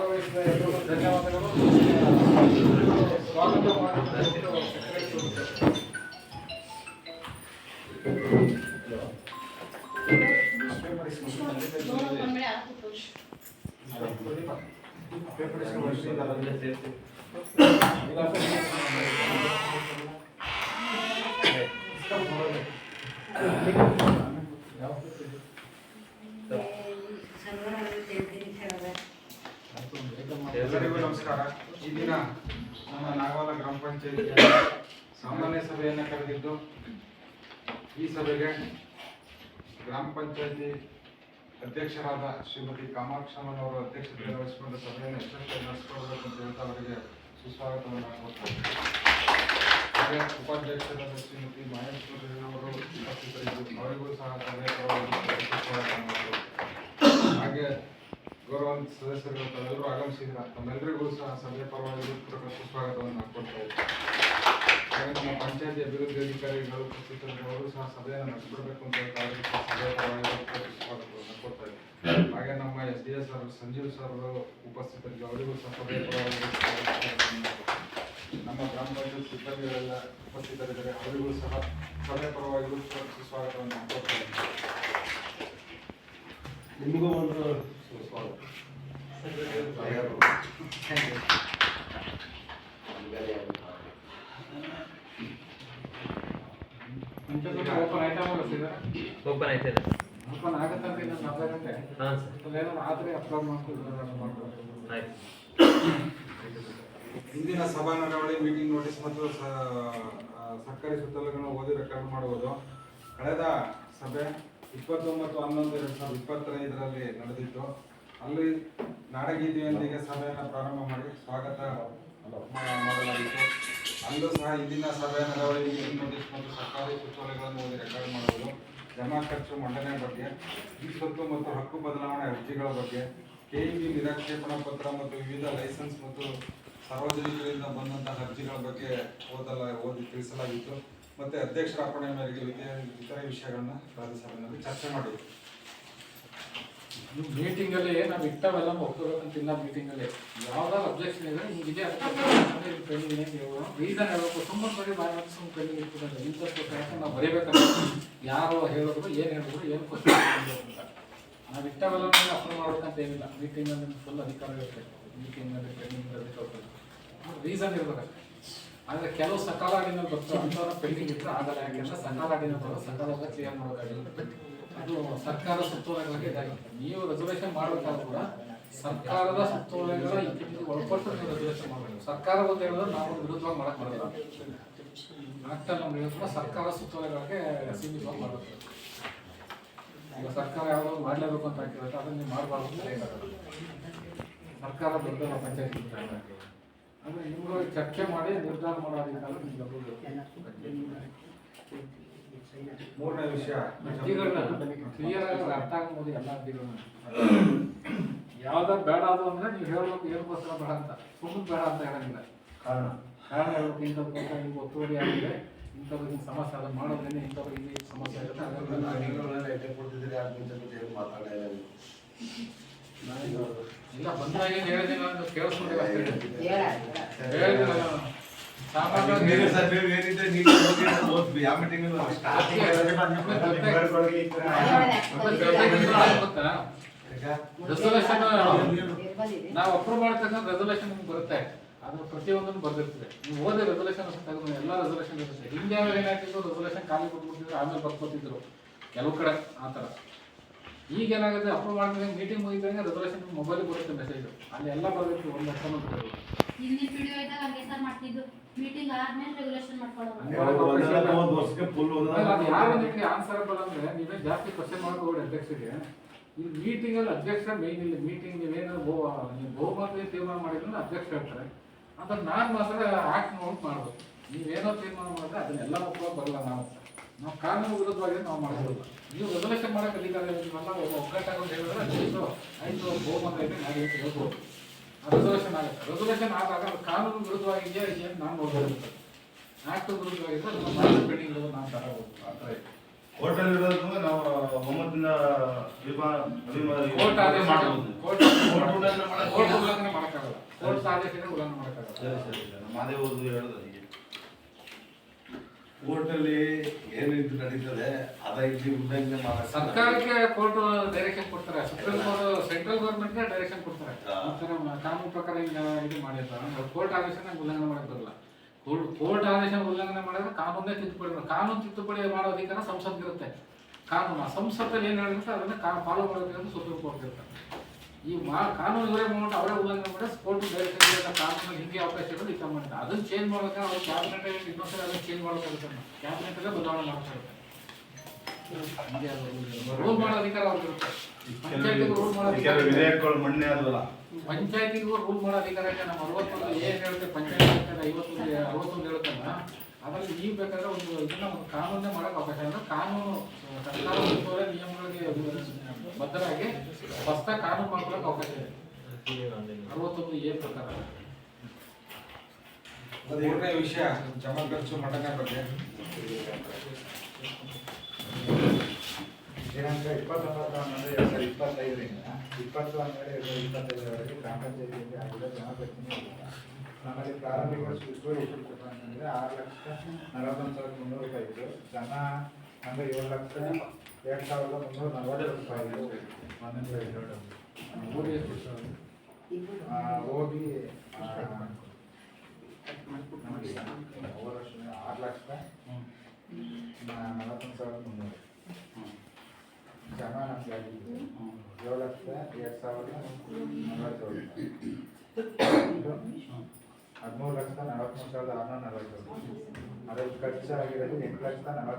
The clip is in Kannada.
ಭಾಗವಹಿಸಿದ ಎಲ್ಲರಿಗೂ ಧನ್ಯವಾದಗಳು. ಸ್ವಾಗತ ಮಾಡಿದ್ದು ಎಲ್ಲರಿಗೂ ನಮಸ್ಕಾರ. ಈ ದಿನ ನಮ್ಮ ನಾಗವಾಲ ಗ್ರಾಮ ಪಂಚಾಯತಿಯ ಸಾಮಾನ್ಯ ಸಭೆಯನ್ನು ಕರೆದಿದ್ದು, ಈ ಸಭೆಗೆ ಗ್ರಾಮ ಪಂಚಾಯತಿ ಅಧ್ಯಕ್ಷರಾದ ಶ್ರೀಮತಿ ಕಾಮಾಕ್ಷಮ್ಮನವರು ಅಧ್ಯಕ್ಷತೆ ವಹಿಸಿಕೊಂಡು ಸಭೆಯನ್ನು ಯಶಸ್ವಿಯಾಗಿ ನಡೆಸಿಕೊಡಬೇಕು ಅಂತ ಹೇಳ್ತಾ ಅವರಿಗೆ ಸುಸ್ವಾಗತವನ್ನು ಕೊಡ್ತಾರೆ. ಹಾಗೆ ಉಪಾಧ್ಯಕ್ಷರಾದ ಶ್ರೀಮತಿ ಮಹೇಶ್ವರವರು ಉಪಸ್ಥಿತರಿದ್ದು ಅವರಿಗೂ ಸಹ ಸಭೆಯ ಸುಸ್ವಾಗತ. ಹಾಗೆ ಗೌರವಾನ್ವಿತ ಸದಸ್ಯರು ತಾವೆಲ್ಲರೂ ಆಗಮಿಸಿದ್ರ ತಮ್ಮೆಲ್ಲರಿಗೂ ಸಹ ಸಭೆಯ ಪರವಾಗಿ ಸುಸ್ವಾಗತವನ್ನು ಕೊಡ್ತಾ ಇದ್ದಾರೆ. ಹಾಗೆ ನಮ್ಮ ಪಂಚಾಯತಿ ಅಭಿವೃದ್ಧಿ ಅಧಿಕಾರಿಗಳು ಉಪಸ್ಥಿತರಿದ್ದು ಅವರು ಸಹ ಸಭೆಯನ್ನು ನಡೆಸಿಕೊಡ್ಬೇಕು ಅಂತ ಹೇಳ್ತಾ ಅವರಿಗೆ ಸಭೆಯ ಪರವಾಗಿ ಸುಸ್ವಾಗತವನ್ನು ಕೊಡ್ತಾ ಇದ್ದಾರೆ. ಹಾಗೆ ನಮ್ಮ SDS ಸರ್ ಸಂಜೀವ್ ಸರ್ ಉಪಸ್ಥಿತರಿದ್ದು ಅವರಿಗೂ ಸಹ ಸಭೆಯ ಪರವಾಗಿ ನಮ್ಮ ಗ್ರಾಮ ಪಂಚಾಯತ್ ಸಿಬ್ಬಂದಿಗಳೆಲ್ಲ ಉಪಸ್ಥಿತರಿದ್ದಾರೆ, ಅವರಿಗೂ ಸಹ ಸಭೆಯ ಪರವಾಗಿ ಸುಸ್ವಾಗತವನ್ನು ಕೊಡ್ತಾ ಇದ್ದಾರೆ. ನಿಮಗೂ ಒಂದು ಓಪನ್ ಆಯ್ತದೆ. ಓಪನ್ ಆಗತ್ತಂತ ಇನ್ನೊಂದು 40 ಗಂಟೆ ಏನಾದ್ರು ಆದರೆ ಅಪ್ಲೋಡ್ ಮಾಡ್ಕೊಂಡು ಇಂದಿನ ಸಭಾ ನಡವಳಿ ಮೀಟಿಂಗ್ ನೋಟಿಸ್ ಮತ್ತು ಸರ್ಕಾರಿ ಸುತ್ತೋಲೆಗಳನ್ನು ಓದಿ ರೆಕಾರ್ಡ್ ಮಾಡುವುದು. ಕಳೆದ ಸಭೆ 29/11/2025ರಲ್ಲಿ ನಡೆದಿತ್ತು. ಅಲ್ಲಿ ನಾಡಗೀತೆಯೊಂದಿಗೆ ಸಭೆಯನ್ನು ಪ್ರಾರಂಭ ಮಾಡಿ ಸ್ವಾಗತ ಮಾಡಲಾಗಿತ್ತು. ಅಲ್ಲೂ ಸಹ ಇಂದಿನ ಸಭೆಯ ನಡವಳಿ ಮೀಟಿಂಗ್ ನೋಟಿಸ್ ಮತ್ತು ಸರ್ಕಾರಿ ಸುತ್ತೋಲೆಗಳನ್ನು ಓದಿ ರೆಕಾರ್ಡ್ ಮಾಡುವುದು, ಜಮಾ ಖರ್ಚು ಮಂಡನೆ ಬಗ್ಗೆ, ಈ ಸ್ವತ್ತು ಮತ್ತು ಹಕ್ಕು ಬದಲಾವಣೆ ಅರ್ಜಿಗಳ ಬಗ್ಗೆ, KEB ನಿರಾಕ್ಷೇಪಣಾ ಪತ್ರ ಮತ್ತು ವಿವಿಧ ಲೈಸೆನ್ಸ್ ಮತ್ತು ಸಾರ್ವಜನಿಕರಿಂದ ಬಂದಂತಹ ಅರ್ಜಿಗಳ ಬಗ್ಗೆ ಓದಿ ತಿಳಿಸಲಾಗಿತ್ತು. ಮತ್ತೆ ಅಧ್ಯಕ್ಷರ ಅಪ್ಪಣೆ ಮೇರೆಗೆ ಇತರೆ ವಿಷಯಗಳನ್ನ ರಾಜ್ಯಸಭೆಯಲ್ಲಿ ಚರ್ಚೆ ಮಾಡಿದ್ವಿ. ಮೀಟಿಂಗ್ ಅಲ್ಲಿ ನಾವು ಇಟ್ಟವೆಲ್ಲ ಒಪ್ಕೋಬೇಕಂತಿಲ್ಲ. ಮೀಟಿಂಗ್ ಅಲ್ಲಿ ಯಾವ್ದಾದ್ರು ಅಬ್ಜೆಕ್ಷನ್ ಇದ್ರೆ ನಿಮಗೆ ರೀಸನ್ ಹೇಳ್ಬೇಕು. ಸುಮ್ಮನೆ ಬರೀ ಬಾಯಿ ಸುಮ್ಮನೆ ಪೆಂಡಿಂಗ್ ಇಟ್ಬಿಟ್ಟು ಇಂಟ್ರೆಸ್ಟ್ ನಾವು ಬರೀಬೇಕಂತ ಯಾರು ಹೇಳಿದ್ರು ಏನು ಹೇಳಿದ್ರು ಏನು ಕ್ವಶನ್ ಅಂತ ನಾವು ಇಟ್ಟವೆಲ್ಲ ಅಪ್ಲೋಡ್ ಮಾಡ್ಬೇಕಂತ ಏನಿಲ್ಲ. ಮೀಟಿಂಗ್ ಅಲ್ಲಿ ಫುಲ್ ಅಧಿಕಾರ ಇರುತ್ತೆ. ಮೀಟಿಂಗ್ ಅಲ್ಲಿ ಪೆಂಡಿಂಗ್ ರೀಸನ್ ಇರ್ಬೇಕಷ್ಟೇ. ಆದರೆ ಕೆಲವು ಸಕಾಲಾಡಿನ ಬರ್ತಾರೆ ಅಂಥವ್ರ ಪೆಂಡಿಂಗ್ ಇಟ್ಟರೆ ಆಗಲ್ಲ. ಯಾಕೆಂದ್ರೆ ಸಕಾಲಾಡಿನ ಸಕಾಲದ ಕ್ಲಿಯರ್ ಮಾಡೋಕ್ಕಾಗಿಲ್ಲ. ಅದು ಸರ್ಕಾರ ಸುತ್ತೋಲೆಗಳಿಗೆ ಇದಾಗಿರುತ್ತೆ. ನೀವು ರೆಸರ್ವೇಷನ್ ಮಾಡಬೇಕಾದ್ರೂ ಕೂಡ ಸರ್ಕಾರದ ಸುತ್ತೋಲೆಗಳ ಒಳಪಟ್ಟು ನೀವು ರೆಸರ್ವೇಷನ್ ಮಾಡಬೇಕು. ಸರ್ಕಾರ ಅಂತ ಹೇಳಿದ್ರೆ ನಾವು ವಿರುದ್ಧವಾಗಿ ಮಾಡಕ್ಕೆ ಬರಲ್ಲ. ಆಕ್ಟಲ್ಲಿ ನಾವು ಹೇಳಿದ್ರೆ ಸರ್ಕಾರ ಸುತ್ತೋಲೆಗಳಿಗೆ ಸೀಮಿತವಾಗಿ ಮಾಡಬೇಕು. ಈಗ ಸರ್ಕಾರ ಯಾವುದಾದ್ರು ಮಾಡಲೇಬೇಕು ಅಂತ ಹಾಕಿರುತ್ತೆ, ಅದನ್ನು ನೀವು ಮಾಡಬಾರ್ದು ಅಂತ ಹೇಳೋದು. ಸರ್ಕಾರ ದೊಡ್ಡ ಪಂಚಾಯತ್ ಅಂದರೆ ನಿಮ್ಗಳು ಚರ್ಚೆ ಮಾಡಿ ನಿರ್ಧಾರ ಮಾಡೋದಕ್ಕಾಗ ಮೂರನೇ ವಿಷಯ ಅರ್ಜಿಗಳನ್ನ ಕ್ಲಿಯರ್ ಆಗಿ ಅರ್ಥ ಆಗ್ಬೋದು. ಎಲ್ಲ ಅರ್ಜಿಗಳನ್ನ ಯಾವ್ದಾದ್ರು ಬೇಡ ಅದು ಅಂದ್ರೆ ನೀವು ಹೇಳ್ಬೇಕು ಏನಕ್ಕೋಸ್ಕರ ಬೇಡ ಅಂತ. ಸುಮ್ಮನೆ ಬೇಡ ಅಂತ ಹೇಳಂಗಿಲ್ಲ. ಕಾರಣ ಹೇಳ್ಬೇಕು. ಇಂಥದಕ್ಕೋಸ್ಕರ ನಿಮ್ಗೆ ಒತ್ತುವರಿ ಆಗಿದೆ, ಇಂಥವ್ರಿಗೆ ಸಮಸ್ಯೆ ಅದನ್ನು ಮಾಡೋದ್ರಿಂದ ಇಂಥವ್ರಿಗೆ ಇಲ್ಲಿ ಸಮಸ್ಯೆ ಆಗುತ್ತೆ. ಇಲ್ಲ ಬಂದಾಗ ಏನು ಹೇಳಿದಿಲ್ಲ ಅಂತ ಕೇಳಿಸ್ಕೊಂಡೇವೆ ಅಷ್ಟೇ. ಹೇಳಿದಿಲ್ಲ ನಾವು ಅಪ್ರೂವ್ ಮಾಡ್ತಕ್ಕಂಥ ರೆಸಲ್ಯೂಷನ್ ನಿಮ್ಗೆ ಬರುತ್ತೆ. ಅದು ಪ್ರತಿಯೊಂದನ್ನು ಬರ್ದಿರ್ತದೆ. ನೀವು ಓದಿ ರೆಸಲ್ಯೂಷನ್ ತೆಗೆದು ಎಲ್ಲ ರೆಸಲ್ಯೂಷನ್ ಇರುತ್ತೆ. ಹಿಂದೆ ಏನಾಗ್ತಿದ್ರು ರೆಸಲ್ಯೂಷನ್ ಖಾಲಿ ಕೊಟ್ಬಿಟ್ಟಿದ್ರು, ಆಮೇಲೆ ಬರ್ಕೊತಿದ್ರು ಕೆಲವು ಕಡೆ ಆ ಥರ. ಈಗ ಏನಾಗುತ್ತೆ, ಅಪ್ರೂವ್ ಮಾಡಿದ್ರೆ ಮೀಟಿಂಗ್ ಮುಗಿದಂಗೆ ರೆಸಲ್ಯೂಷನ್ ಮೊಬೈಲ್ ಬರುತ್ತೆ ಮೆಸೇಜ್. ಅಲ್ಲಿ ಎಲ್ಲ ಬರಬೇಕು. ಒಂದು ಅರ್ಥನೂ ಬರೋದು. ಮೀಟಿಂಗ್ ಆದ್ಮೇಲೆ ರೆಗ್ಯುಲೇಷನ್ ಮಾಡ್ಕೊಳ್ಳೋದು. ಯಾರು ಆನ್ಸರಬಲ್ ಅಂದ್ರೆ ನೀವೇ ಜಾಸ್ತಿ ಕ್ವಶನ್ ಮಾಡ್ಕೋಬೇಡಿ ಅಧ್ಯಕ್ಷರಿಗೆ. ಈ ಮೀಟಿಂಗ್ ಅಲ್ಲಿ ಅಧ್ಯಕ್ಷ ಮೇನ್ ಇಲ್ಲ. ಮೀಟಿಂಗ್ ನೀವೇನಾದ್ರು ಬಹುಮತ ತೀರ್ಮಾನ ಮಾಡಿದ್ರೆ ಅಧ್ಯಕ್ಷ ಹೇಳ್ತಾರೆ. ಅದನ್ನ ನಾನು ಮಾತ್ರ ಆಕ್ಟ್ ನೋಡಿ ಮಾಡ್ಬೇಕು. ನೀವೇನೋ ತೀರ್ಮಾನ ಮಾಡಿದ್ರೆ ಅದನ್ನೆಲ್ಲ ಒಪ್ಪೋಕೆ ಬರಲ್ಲ. ನಾವು ಕಾನೂನು ವಿರುದ್ಧವಾಗಿ ನಾವು ಮಾಡೋದಿಲ್ಲ. ನೀವು ರೆಸಲ್ಯೂಷನ್ ಮಾಡಕ್ಕೆ ಅಧಿಕಾರ ಇದ್ದೀವಲ್ಲ, ಒಗ್ಗಟ್ಟಾಗಿ ಹೇಳಿದ್ರೆ ಆಯ್ತು ಬಹುಮತ ಇದೆ ನಾನು ಹೇಳ್ಬೋದು. ರೆಸಲ್ಯೂಷನ್ ಆಗುತ್ತೆ. ರೆಸಲ್ಯೂಷನ್ ಆದಾಗ ಅದು ಕಾನೂನು ವಿರುದ್ಧವಾಗಿದೆಯಾ ಏನು ನಾನು ನೋಡಬೇಕು. ಆಕ್ಟ್ ವಿರುದ್ಧವಾಗಿದ್ದರೆ ಅದನ್ನು ಮಾಡಿ ಪೆಂಡಿಂಗ್ ನಾನು ತರಬಹುದು. ಆ ಥರ ಇದೆ. ಹೋಟೆಲ್ ಇರೋದು ನಾವು 9ರಿಂದ ಕೋರ್ಟ್ ಆದೇಶ ಮಾಡ್ಬೋದು. ಕೋರ್ಟ್ ಉಲ್ಲಂಘನೆ ಮಾಡಕ್ಕಾಗಲ್ಲ. ಕೋರ್ಟ್ ಆದೇಶನ ಉಲ್ಲಂಘನೆ ಮಾಡಕ್ಕಾಗಲ್ಲ. ಸರಿ ಮಾದೇವ್ರದ್ದು ಹೇಳೋದು ಅದಕ್ಕೆ ಕೋರ್ಟಲ್ಲಿ ಏನಿದು ನಡೀತದೆ ಅದ ಇಲ್ಲಿ ಉಲ್ಲಂಘನೆ ಮಾಡಕ್ಕೆ ಸರ್ಕಾರಕ್ಕೆ ಕೋರ್ಟ್ ಡೈರೆಕ್ಷನ್ ಕೊಡ್ತಾರೆ. ಸುಪ್ರೀಂ ಕೋರ್ಟ್ ಸೆಂಟ್ರಲ್ ಗೌರ್ಮೆಂಟ್ಗೆ ಡೈರೆಕ್ಷನ್ ಕೊಡ್ತಾರೆ. ಈ ಥರ ಕಾನೂನು ಪ್ರಕಾರ ಇದು ಮಾಡಿರ್ತಾರೆ. ಕೋರ್ಟ್ ಆದೇಶನ ಉಲ್ಲಂಘನೆ ಮಾಡಕ್ ಬರಲ್ಲ. ಕೋರ್ಟ್ ಆದೇಶ ಉಲ್ಲಂಘನೆ ಮಾಡಿದ್ರೆ ಕಾನೂನೇ ತಿದ್ದುಪಡಿ ಕಾನೂನು ತಿದ್ದುಪಡಿ ಮಾಡೋ ಅಧಿಕಾರ ಸಂಸತ್ತಿರುತ್ತೆ. ಕಾನೂನು ಸಂಸತ್ತಲ್ಲಿ ಏನು ಹೇಳಿರುತ್ತೆ ಅದನ್ನ ಫಾಲೋ ಮಾಡೋದಕ್ಕೆ ಸುಪ್ರೀಂ ಕೋರ್ಟ್ ಇರುತ್ತೆ. ಈ ಕಾನೂನು ಇವರೇ ಮಾಡ್ಬಿಟ್ಟು ಅವರೇ ಉಲ್ಲಂಘನೆ ಮಾಡಿ ಕೋರ್ಟ್ ಡೈರೆಕ್ಷನ್ ಕಾನೂನಲ್ಲಿ ಹಿಂಗೆ ಅವಕಾಶ ಇರೋದು ಇಷ್ಟ ಮಾಡಿದೆ. ಅದನ್ನ ಚೇಂಜ್ ಮಾಡ್ಬೇಕಾದ್ರೆ ಅವ್ರು ಕ್ಯಾಬಿನೆಟ್ ಇನ್ನೊಂದ್ಸರಿ ಅದನ್ನ ಚೇಂಜ್ ಮಾಡೋಕ್ಕಾಗುತ್ತೆ. ಕ್ಯಾಬಿನೆಟಲ್ಲೇ ಬದಲಾವಣೆ ಮಾಡ್ತಾರೆ. ರೂಲ್ ಮಾಡೋ ಅಧಿಕಾರ ಅವ್ರಿಗಿರುತ್ತೆ. ಪಂಚಾಯತಿಗೂ ರೂಲ್ ಮಾಡೋ ಅಧಿಕಾರ ವಿಧೇಯಕಗಳು ಮಣ್ಣೆ ಆದ್ವಲ್ಲ ಪಂಚಾಯತಿಗೂ ರೂಲ್ ಮಾಡೋ ಅಧಿಕಾರ ಇದೆ. ನಮ್ಮ 61 ಏನು ಹೇಳುತ್ತೆ ಪಂಚಾಯತ್ 61 ಹೇಳುತ್ತಲ್ಲ ಅದರಲ್ಲಿ ಈಗ ಬೇಕಾದ್ರೆ ಒಂದು ಇದನ್ನ ಒಂದು ಕಾನೂನೇ ಮಾಡೋಕೆ ಅವಕಾಶ ಅಂದ್ರೆ ಕಾನೂನು ಸರ್ಕಾರ ಸುತ್ತೋಲೆ ನಿಯಮಗಳಿಗೆ ಬದ್ಧರಾಗಿ ಹೊಸದಾಗಿ ಕಾನೂನು ಮಾಡ್ಕೊಳ್ಳೋಕೆ ಅವಕಾಶ ಇದೆ 61A ಪ್ರಕಾರ. ಮೂರನೇ ವಿಷಯ ಜಮಾ ಖರ್ಚು ಮಟನೆ ಬಗ್ಗೆ ದಿನಾಂಕ 29/11/2025ರಿಂದ 20/12/2025 ಗ್ರಾಮ ಪಂಚಾಯತಿಯಲ್ಲಿ ಆಗಿರೋ ಜಮಾ ಖರ್ಚಿನ ನಮ್ಮಲ್ಲಿ ಪ್ರಾರಂಭಿಕ ಸುತ್ತೋಲೆ ಎಷ್ಟು ಕೊಟ್ಟರು ಅಂತಂದರೆ 6,41,300 ರೂಪಾಯಿ ಇತ್ತು. ಜನ ಅಂದರೆ 7,02,340 ರೂಪಾಯಿ ಹೋಗಿ 6,41,300 ಜನ ನಮಗೆ ಆಗಿದ್ದು 7,02,047 13,43,640 ಅದರಲ್ಲಿ ಖರ್ಚಾಗಿರೋದು 8,40,000